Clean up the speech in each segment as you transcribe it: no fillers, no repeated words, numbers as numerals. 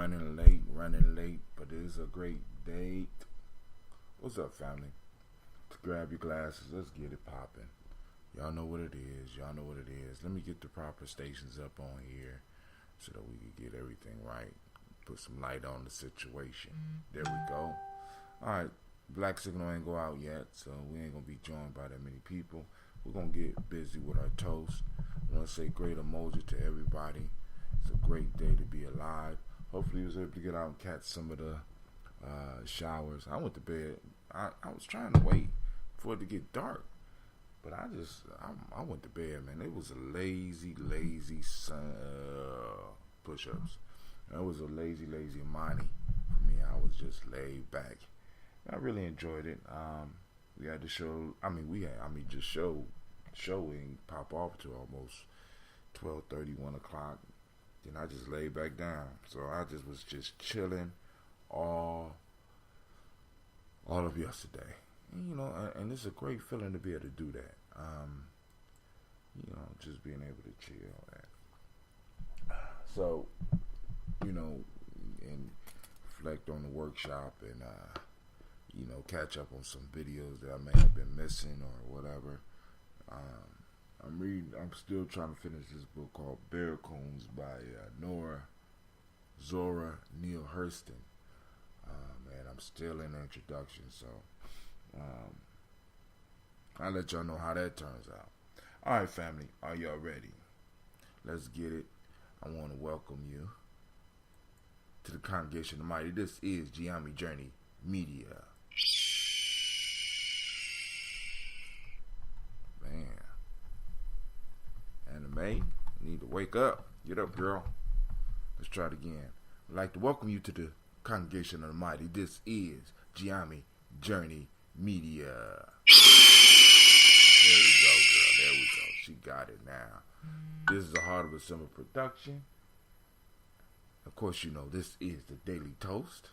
running late, but it is a great day. What's up, family? Grab your glasses, let's get it popping. Y'all know what it is. Let me get the proper stations up on here so that we can get everything right. Put some light on the situation. There we go. Alright, Black Signal ain't go out yet, so we ain't going to be joined by that many people. We're going to get busy with our toast. I want to say great Umoja to everybody. It's a great day to be alive. Hopefully you was able to get out and catch some of the showers. I went to bed. I was trying to wait for it to get dark. But I went to bed, man. It was a lazy push-ups. It was a lazy money for me. I was just laid back. I really enjoyed it. We had the show. Showing pop off to almost 12:30, 1 o'clock. Then I just laid back down. So I was just chilling all of yesterday. And it's a great feeling to be able to do that. Just being able to chill. So, and reflect on the workshop and, catch up on some videos that I may have been missing or whatever. I'm still trying to finish this book called Barracoons by Zora Neale Hurston. And I'm still in the introduction, so I'll let y'all know how that turns out. Alright, family, are y'all ready? Let's get it. I want to welcome you to the Congregation of the Mighty. This is Gye-Nyame Journey Media. Man. Anime, need to wake up. Get up, girl. Let's try it again. I'd like to welcome you to the Congregation of the Mighty. This is Gye-Nyame Journey Media. There we go, girl. There we go. She got it now. This is a Heart of a Summer production. Of course, this is the Daily Toast.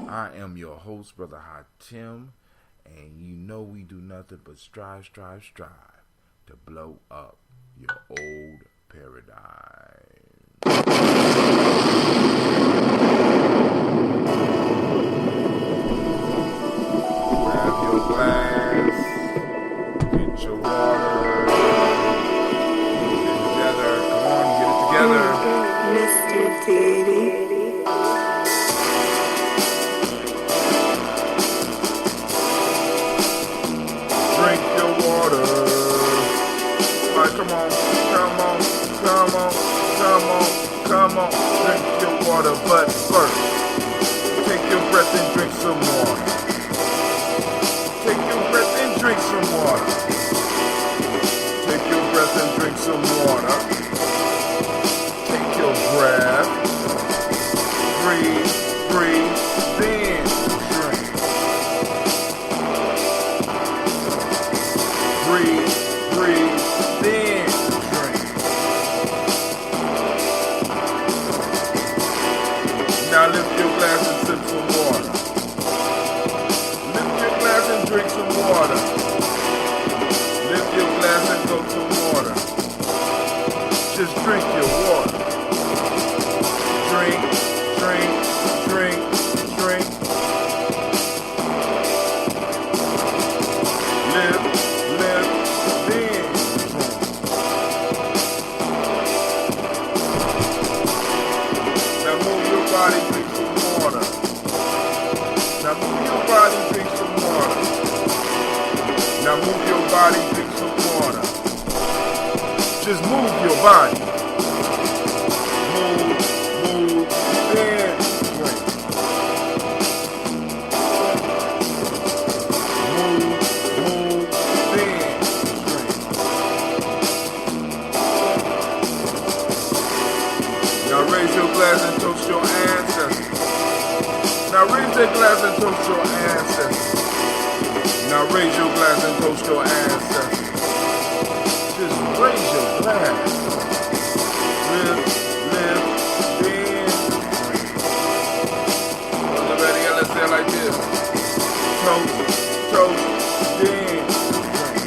I am your host, Brother Hatim, and we do nothing but strive to blow up your old paradigm. Grab your glass, get your water, get it together. Come on, get it together. Mr. Diddy. Drink your water. Come on, drink your water, but first, take your breath and drink some water. Take your breath and drink some water. Take your breath and drink some water. Take your breath. Breathe, then drink. Breathe, then drink. Now lift your glass and sip some water. Lift your glass and drink some water. Lift your glass and go some water. Just drink your water. Drink. Live, then drink. Now move your body, drink some water. Now move your body, drink some water. Now move your body, drink some water. Just move your body. Move, then drink. Move, then drink. Now raise your glass and toast your ancestors. Now raise that glass and toast your ancestors. Now raise your glass and toast your ancestors. Just raise your glass. Live, then drink. Let's say it like this. Toast, then drink.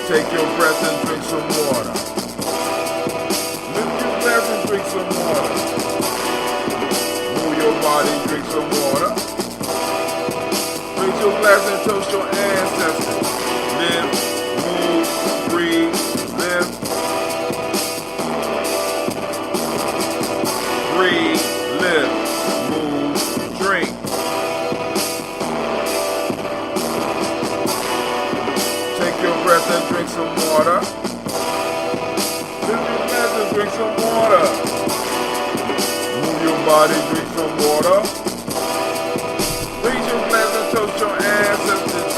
Take your breath and drink some water. Lift your breath and drink some water. Move your body, drink some water. Raise your glass and toast your ancestors. Live, move, breathe, live. Breathe, live, move, drink. Take your breath and drink some water. Lift your glass and drink some water. Move your body, drink some water. Raise your glass and toast your ancestors.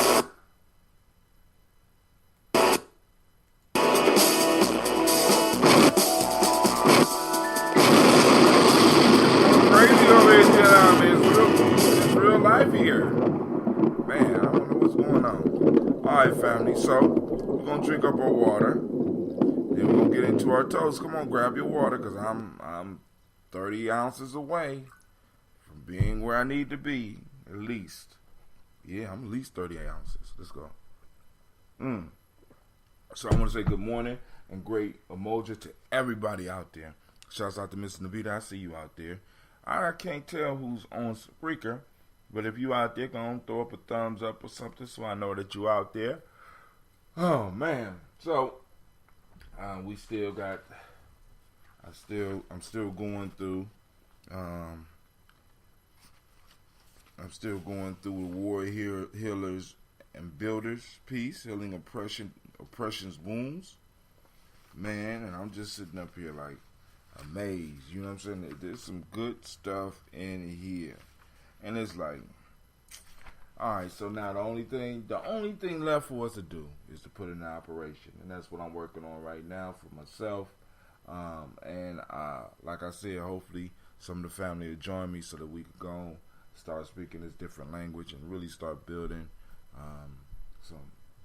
Crazy over here, Gye-Nyame. It's real life here. Man, I don't know what's going on. Alright, family, so we're going to drink up our water. Then we're going to get into our toast. Come on, grab your water, because I'm 30 ounces away from being where I need to be, at least. Yeah, I'm at least 30 ounces. Let's go. So I want to say good morning and great Umoja to everybody out there. Shouts out to Mr. Navita. I see you out there. I can't tell who's on Spreaker, but if you out there, go on, throw up a thumbs up or something so I know that you out there. Oh, man. So, we still got, I'm still going through, the Warrior Healers and Builders piece, healing oppression's wounds. Man, and I'm just sitting up here like amazed. You know what I'm saying? There's some good stuff in here. And it's like, alright, so now the only thing left for us to do is to put in an operation. And that's what I'm working on right now for myself. And like I said, hopefully some of the family will join me so that we can go start speaking this different language and really start building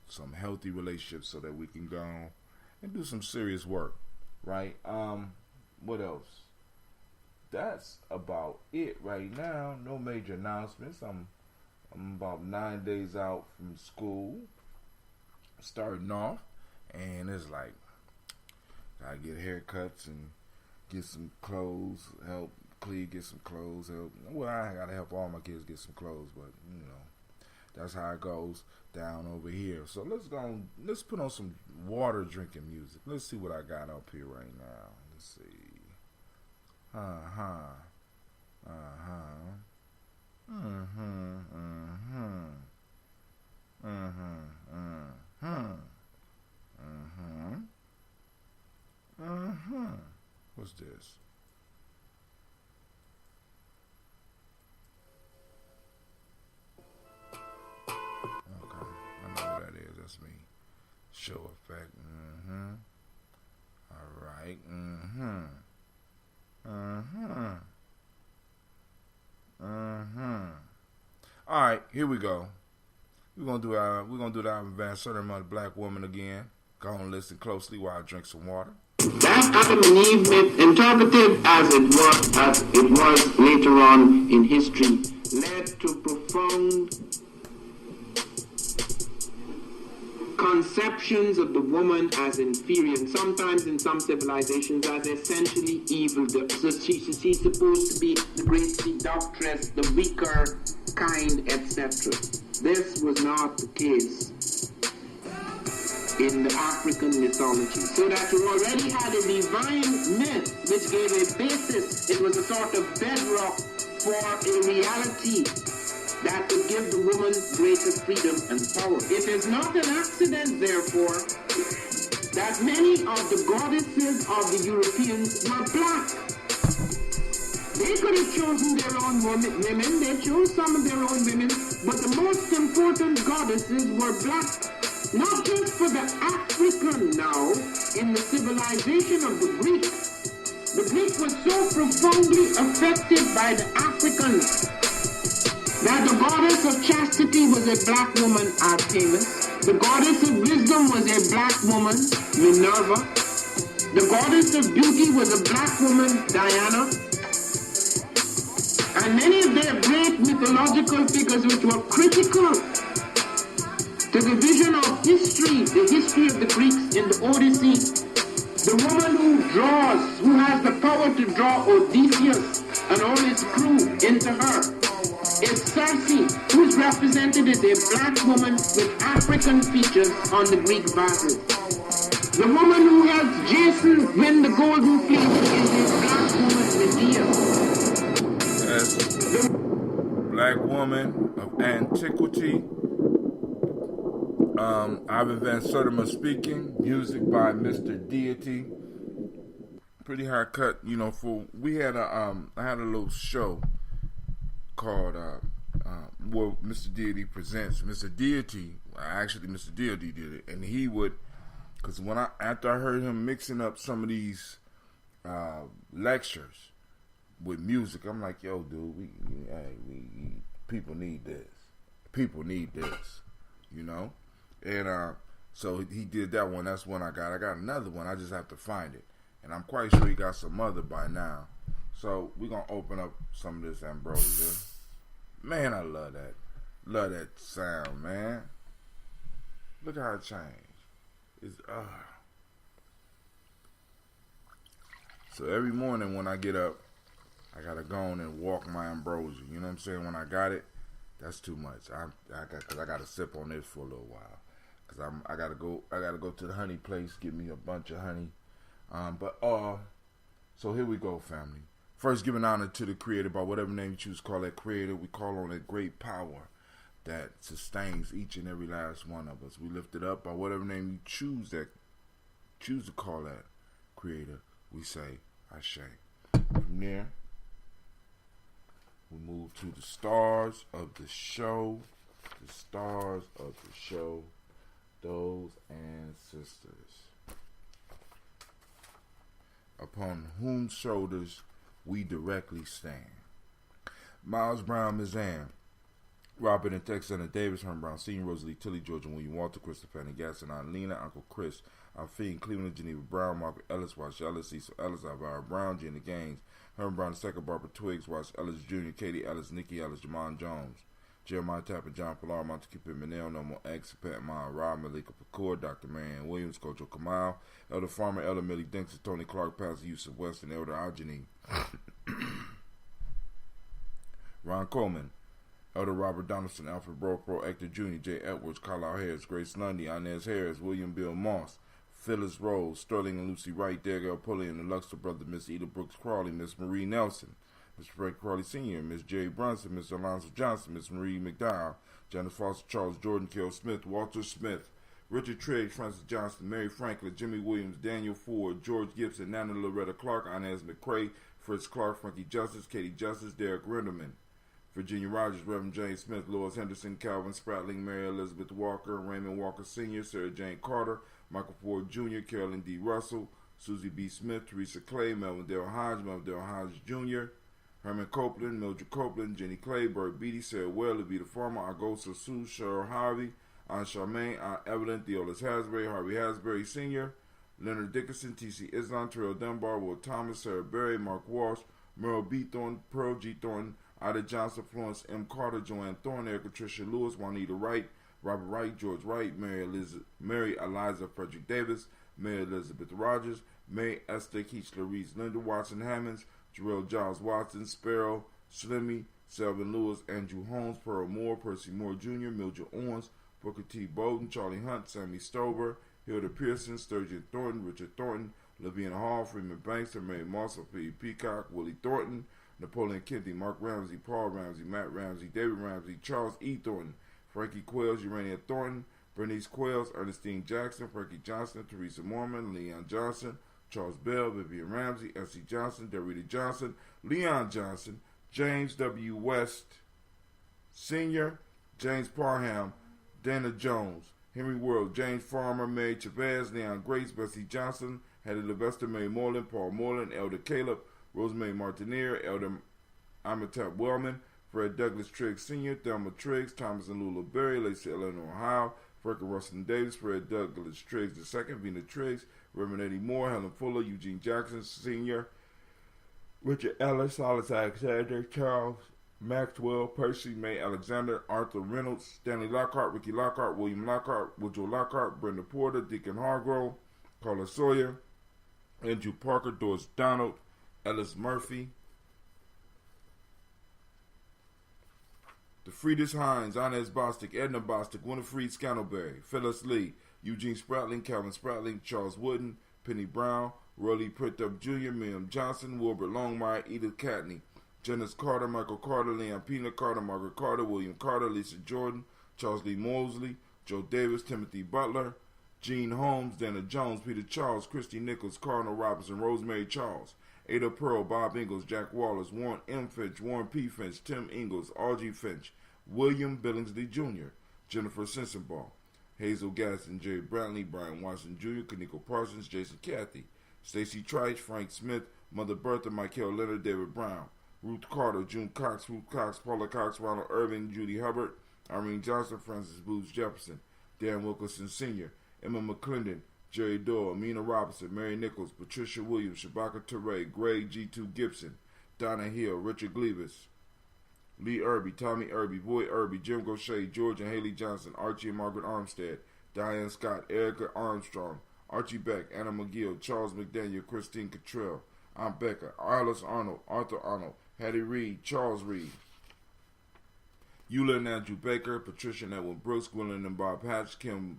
some healthy relationships so that we can go and do some serious work, right? What else? That's about it right now. No major announcements. I'm about 9 days out from school, starting off, and it's like I get haircuts and get some clothes, help Cleve get some clothes, help. Well, I gotta help all my kids get some clothes, but you know, that's how it goes down over here. So let's put on some water drinking music. Let's see what I got up here right now. Let's see. What's this? Okay, I know what that is. That's me. Show effect. All right. All right, here we go. We're gonna do the album Van Certain Black Woman again. Go on and listen closely while I drink some water. That Adam and Eve myth, interpreted as it was later on in history, led to profound conceptions of the woman as inferior, and sometimes in some civilizations as essentially evil. So she's supposed to be the great seductress, the weaker kind, etc. This was not the case in the African mythology. So that you already had a divine myth which gave a basis. It was a sort of bedrock for a reality that would give the woman greater freedom and power. It is not an accident, therefore, that many of the goddesses of the Europeans were black. They could have chosen their own women, they chose some of their own women, but the most important goddesses were black. Not just for the African now, in the civilization of the Greek. The Greek was so profoundly affected by the Africans that the goddess of chastity was a black woman, Artemis. The goddess of wisdom was a black woman, Minerva. The goddess of beauty was a black woman, Diana. And many of their great mythological figures which were critical To the vision of history, the history of the Greeks in the Odyssey, the woman who draws, who has the power to draw Odysseus and all his crew into her, is Circe, who is represented as a black woman with African features on the Greek vases. The woman who helps Jason win the golden fleece is a black woman, Medea. Yes. Black woman of antiquity. Ivan Van Sertima speaking. Music by Mr. Deity. Pretty high cut, we had I had a little show called where Mr. Deity presents. Mr. Deity, actually Mr. Deity did it, and he would, because after I heard him mixing up some of these lectures with music, I'm like, yo, dude, we people need this. People need this, And so he did that one. That's one I got. I got another one. I just have to find it. And I'm quite sure he got some other by now. So we're going to open up some of this ambrosia. Man, I love that. Love that sound, man. Look how it changed. It's, So every morning when I get up, I got to go on and walk my ambrosia. You know what I'm saying? When I got it, that's too much. Because I got to sip on this for a little while. Because I got to go to the honey place, get me a bunch of honey. So here we go, family. First, giving honor to the Creator by whatever name you choose to call that Creator. We call on that great power that sustains each and every last one of us. We lift it up by whatever name you choose to call that Creator. We say, Ashe. From there, we move to the stars of the show. The stars of the show. Those ancestors, upon whose shoulders we directly stand. Miles Brown, Mizan, Robert and Texana Davis, Herman Brown Sr., Rosalie Tilly, Georgia William Walter, Christopher Fanny Gasson, Aunt Lena, Uncle Chris, Alfine, Cleveland, Geneva Brown, Margaret Ellis, Wash Ellis, Cecil Ellis, Alvara Brown, Jenna Gaines, Herman Brown II, Barbara Twiggs, Wash Ellis Jr., Katie Ellis, Nikki Ellis, Jamon Jones, Jeremiah Tapper, John Pilar, Montague Pitt Manel, No More X, Pat Ma, Rob, Malika Pacour, Dr. Marianne Williams, Kojo Kamal, Elder Farmer, Elder Millie Dinks, Tony Clark, Pastor Yusuf West, and Elder Ajani. Ron Coleman, Elder Robert Donaldson, Alfred Pro, Hector Jr., J. Edwards, Carlisle Harris, Grace Lundy, Inez Harris, William Bill Moss, Phyllis Rose, Sterling and Lucy Wright, Derrick Pulley and the Luxor brother, Miss Eda Brooks Crawley, Miss Marie Nelson, Mr. Fred Crawley Sr., Miss Jerry Brunson, Mr. Alonzo Johnson, Miss Marie McDowell, Janet Foster, Charles Jordan, Carol Smith, Walter Smith, Richard Trigg, Francis Johnston, Mary Franklin, Jimmy Williams, Daniel Ford, George Gibson, Nana Loretta Clark, Inez McCrae, Fritz Clark, Frankie Justice, Katie Justice, Derek Rinderman, Virginia Rogers, Reverend James Smith, Lois Henderson, Calvin Spratling, Mary Elizabeth Walker, Raymond Walker Sr., Sarah Jane Carter, Michael Ford Jr., Carolyn D. Russell, Susie B. Smith, Teresa Clay, Melvin Dale Hodge, Jr., Herman Copeland, Mildred Copeland, Jenny Clay, Bert Beatty, Sarah Well, Levita Farmer, Augusta Sue, Cheryl Harvey, Aunt Charmaine, Aunt Evelyn, Theolis Hasbury, Harvey Hasbury Sr., Leonard Dickinson, T.C. Islam, Terrell Dunbar, Will Thomas, Sarah Berry, Mark Walsh, Merle B. Thornton, Pearl G. Thornton, Ida Johnson, Florence M. Carter, Joanne Thorne, Erica Tricia Lewis, Juanita Wright, Robert Wright, George Wright, Mary Eliza Frederick Davis, Mary Elizabeth Rogers, May Esther Keachler Reese, Linda Watson Hammonds, Jarrell Giles Watson, Sparrow, Slimmy, Selvin Lewis, Andrew Holmes, Pearl Moore, Percy Moore Jr., Mildred Owens, Booker T. Bowden, Charlie Hunt, Sammy Stover, Hilda Pearson, Sturgeon Thornton, Richard Thornton, Lavinia Hall, Freeman Banks, Mary Marshall, P. Peacock, Willie Thornton, Napoleon Kennedy, Mark Ramsey, Paul Ramsey, Matt Ramsey, David Ramsey, Charles E. Thornton, Frankie Quails, Urania Thornton, Bernice Quails, Ernestine Jackson, Frankie Johnson, Teresa Mormon, Leon Johnson, Charles Bell, Vivian Ramsey, S.C. Johnson, Dorita Johnson, Leon Johnson, James W. West Sr., James Parham, Dana Jones, Henry World, James Farmer, Mary Chavez, Leon Grace, Bessie Johnson, Hattie Levester, Mary Moreland, Paul Moreland, Elder Caleb, Rosemary Martinier, Elder Amitab Wellman, Fred Douglas Triggs Sr., Thelma Triggs, Thomas and Lula Berry, Lacey Eleanor Ohio, Frederick Rustin Davis, Fred Douglas Triggs II, Vina Triggs, Reverend Eddie Moore, Helen Fuller, Eugene Jackson Sr., Richard Ellis, Silas Alexander, Charles Maxwell, Percy, May Alexander, Arthur Reynolds, Stanley Lockhart, Ricky Lockhart, William Lockhart, Woodrow Lockhart, Brenda Porter, Deacon Hargrove, Carla Sawyer, Andrew Parker, Doris Donald, Ellis Murphy, DeFriedis Hines, Inez Bostic, Edna Bostic, Winifred Scantleberry, Phyllis Lee, Eugene Spratling, Calvin Spratling, Charles Wooden, Penny Brown, Rolly Prithup Jr., Miriam Johnson, Wilbert Longmire, Edith Catney, Janice Carter, Michael Carter, Leon Pina Carter, Margaret Carter, William Carter, Lisa Jordan, Charles Lee Mosley, Joe Davis, Timothy Butler, Gene Holmes, Dana Jones, Peter Charles, Christy Nichols, Cardinal Robinson, Rosemary Charles, Ada Pearl, Bob Ingalls, Jack Wallace, Warren M. Finch, Warren P. Finch, Tim Ingalls, R.G. Finch, William Billingsley Jr., Jennifer Sensenbaugh, Hazel Gaston, Jerry Brantley, Brian Watson Jr., Kaniko Parsons, Jason Cathy, Stacy Trice, Frank Smith, Mother Bertha, Michael Leonard, David Brown, Ruth Carter, June Cox, Ruth Cox, Paula Cox, Ronald Irving, Judy Hubbard, Irene Johnson, Francis Booth Jefferson, Dan Wilkerson Sr., Emma McClendon, Jerry Doyle, Amina Robinson, Mary Nichols, Patricia Williams, Shabaka Teray, Greg G2 Gibson, Donna Hill, Richard Gleavis, Lee Irby, Tommy Irby, Boyd Irby, Jim Gaucher, George and Haley Johnson, Archie and Margaret Armstead, Diane Scott, Erica Armstrong, Archie Beck, Anna McGill, Charles McDaniel, Christine Cottrell, Aunt Becca, Arliss Arnold, Arthur Arnold, Hattie Reed, Charles Reed, Eula and Andrew Baker, Patricia and Edwin Brooks, Gwendolyn and Bob Hatch, Kimbo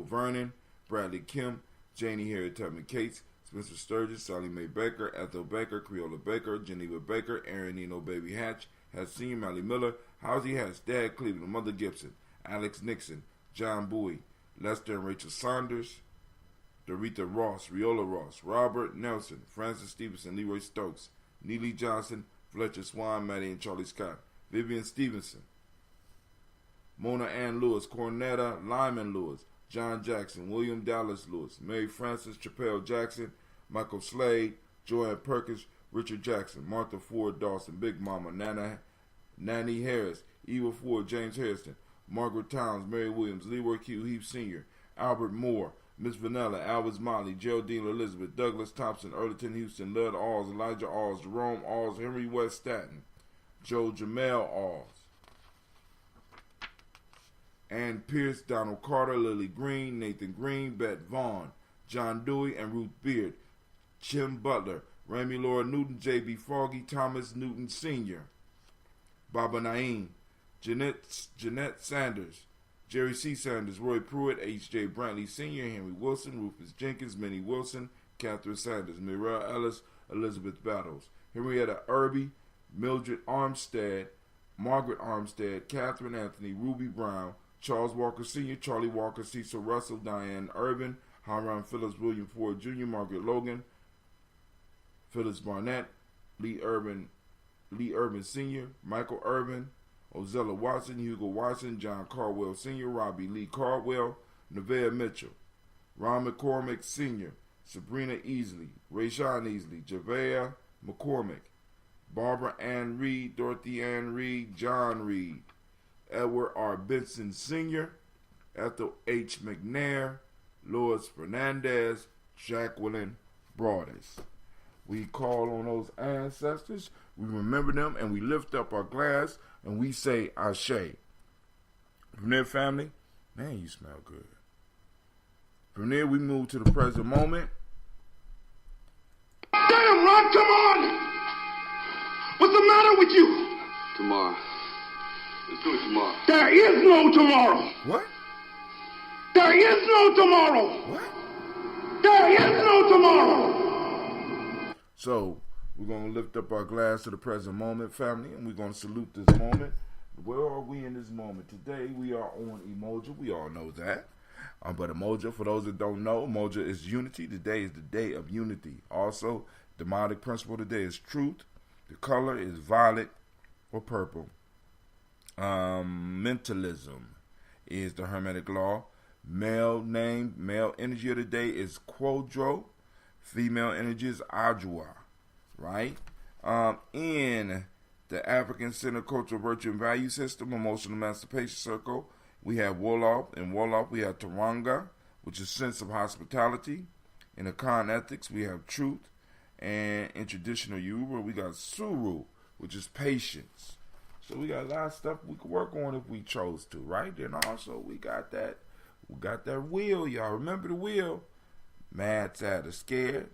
Vernon, Bradley Kim, Janie Harriet Tubman Cates, Spencer Sturgis, Sally Mae Baker, Ethel Baker, Creola Baker, Geneva Baker, Aaron Nino Baby Hatch, Hatch Sr., Mally Miller, Howsey Hatch, Dad Cleveland, Mother Gibson, Alex Nixon, John Bowie, Lester and Rachel Saunders, Dorita Ross, Riola Ross, Robert Nelson, Francis Stevenson, Leroy Stokes, Neely Johnson, Fletcher Swan, Maddie and Charlie Scott, Vivian Stevenson, Mona Ann Lewis, Cornetta Lyman Lewis, John Jackson, William Dallas Lewis, Mary Frances Chappelle Jackson, Michael Slade, Joanne Perkins, Richard Jackson, Martha Ford Dawson, Big Mama, Nanny Harris, Eva Ford, James Harrison, Margaret Towns, Mary Williams, Leroy Q. Heath Sr., Albert Moore, Miss Vanilla, Albert Motley, Geraldine Elizabeth, Douglas Thompson, Earlington Houston, Lud Alls, Elijah Alls, Jerome Alls, Henry West Staten, Joe Jamel Alls, Ann Pierce, Donald Carter, Lily Green, Nathan Green, Bette Vaughn, John Dewey, and Ruth Beard, Jim Butler, Rami Laura Newton, J.B. Foggy, Thomas Newton Sr., Baba Naeem, Jeanette Sanders, Jerry C. Sanders, Roy Pruitt, H.J. Brantley Sr., Henry Wilson, Rufus Jenkins, Minnie Wilson, Catherine Sanders, Mirelle Ellis, Elizabeth Battles, Henrietta Irby, Mildred Armstead, Margaret Armstead, Catherine Anthony, Ruby Brown, Charles Walker Sr., Charlie Walker, Cecil Russell, Diane Urban, Hiram Phillips, William Ford Jr., Margaret Logan, Phyllis Barnett, Lee Urban Sr., Michael Urban, Ozella Watson, Hugo Watson, John Caldwell Sr., Robbie Lee Caldwell, Nevaeh Mitchell, Ron McCormick Sr., Sabrina Easley, Rayshawn Easley, Javea McCormick, Barbara Ann Reed, Dorothy Ann Reed, John Reed, Edward R. Benson Sr., Ethel H. McNair, Lois Fernandez, Jacqueline Broadus. We call on those ancestors, we remember them, and we lift up our glass, and we say Ashe. From there, family, man, you smell good. From there, we move to the present moment. Damn, Ron, come on! What's the matter with you? Tomorrow. Let's do it tomorrow. There is no tomorrow. What? There is no tomorrow. What? There is no tomorrow. So, we're going to lift up our glass to the present moment, family, and we're going to salute this moment. Where are we in this moment? Today, we are on Umoja. We all know that. But Umoja, for those that don't know, Umoja is unity. Today is the day of unity. Also, demonic principle today is truth. The color is violet or purple. Mentalism is the Hermetic law. Male energy of the day is Quodro. Female energy is Adwa. Right? In the African Center Cultural Virtue and Value System, Emotional Emancipation Circle, we have Wolof. In Wolof, we have Taranga, which is sense of hospitality. In Akan Ethics, we have truth. And in traditional Yoruba, we got Suru, which is patience. So we got a lot of stuff we can work on if we chose to, right? Then also we got that will, y'all. Remember the will? Mad, sad, or scared.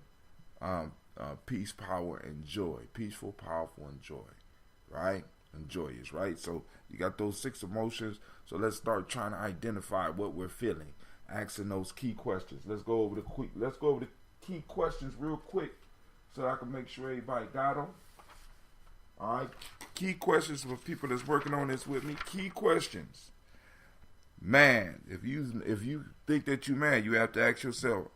Peace, power, and joy. Peaceful, powerful, and joy. Right? And joyous, right? So you got those 6 emotions. So let's start trying to identify what we're feeling. Asking those key questions. Let's go over the key questions real quick so I can make sure everybody got them. All right, key questions for people that's working on this with me. Key questions. Man, if you think that you're mad, you have to ask yourself,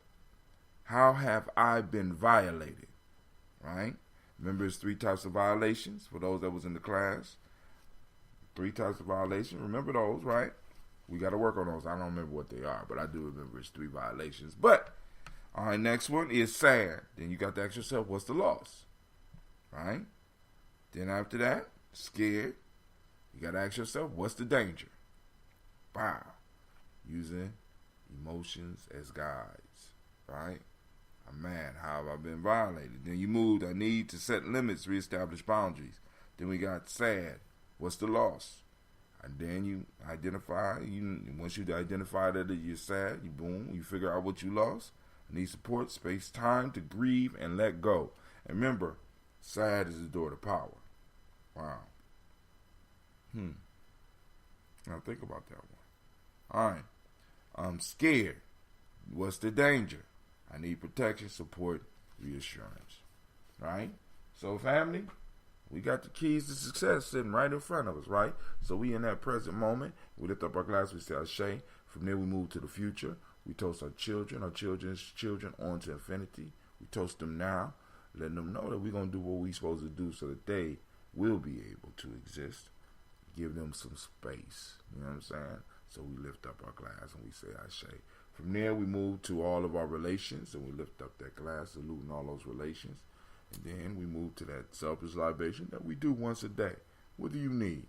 how have I been violated? Right? Remember, it's 3 types of violations for those that was in the class. 3 types of violations. Remember those, right? We got to work on those. I don't remember what they are, but I do remember it's 3 violations. But, all right, next one is sad. Then you got to ask yourself, what's the loss? Right? Then after that, scared. You got to ask yourself, what's the danger? Wow. Using emotions as guides. Right? I'm mad. How have I been violated? Then you moved. I need to set limits, reestablish boundaries. Then we got sad. What's the loss? And then you identify. Once you identify that you're sad, you figure out what you lost. I need support, space, time to grieve and let go. And remember, sad is the door to power. Wow. Now think about that one. All right. I'm scared. What's the danger? I need protection, support, reassurance. Right? So family, we got the keys to success sitting right in front of us, right? So we in that present moment. We lift up our glass, we say Ashe. From there we move to the future. We toast our children's children on to infinity. We toast them now, letting them know that we're going to do what we're supposed to do so that they will be able to exist. Give them some space. You know what I'm saying? So we lift up our glass and we say Ashe. From there, we move to all of our relations and we lift up that glass, saluting all those relations. And then we move to that selfish libation that we do once a day. What do you need?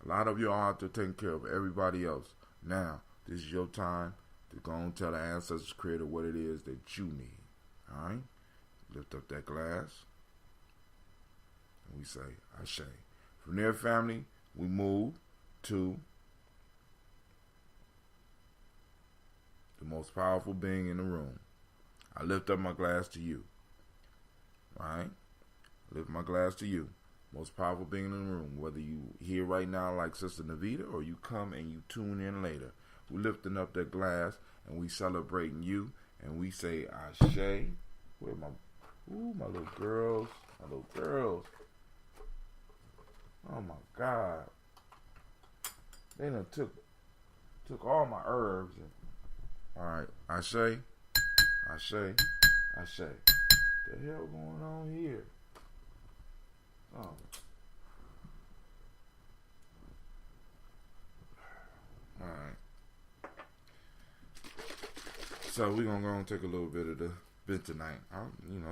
A lot of you are out there taking care of everybody else. Now, this is your time to go and tell the ancestors creator what it is that you need. All right? Lift up that glass. And we say, Ashe. From there, family, we move to the most powerful being in the room. I lift up my glass to you. All right? Lift my glass to you. Most powerful being in the room. Whether you here right now like Sister Navita or you come and you tune in later. We're lifting up that glass and we celebrating you. And we say, Ashe. Where my little girls. My little girls. Oh my God. They done took all my herbs. Alright, Ashe. Ashe. Ashe. The hell going on here? Oh. Alright. So we're gonna go and take a little bit of the bentonite.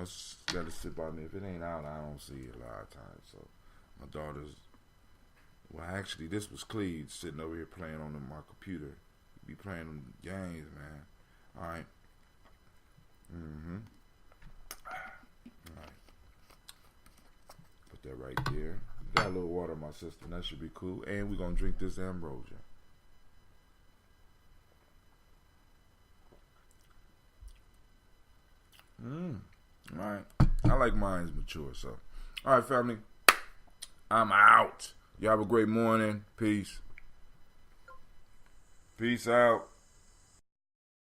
It's gotta sit by me. If it ain't out, I don't see it a lot of times. So my daughter's, well, actually, this was Cleve sitting over here playing on my computer. Be playing them games, man. All right. All right. Put that right there. Got a little water in my system. That should be cool. And we're going to drink this ambrosia. All right. I like mine's mature, so. All right, family. I'm out. Y'all have a great morning. Peace. Peace out.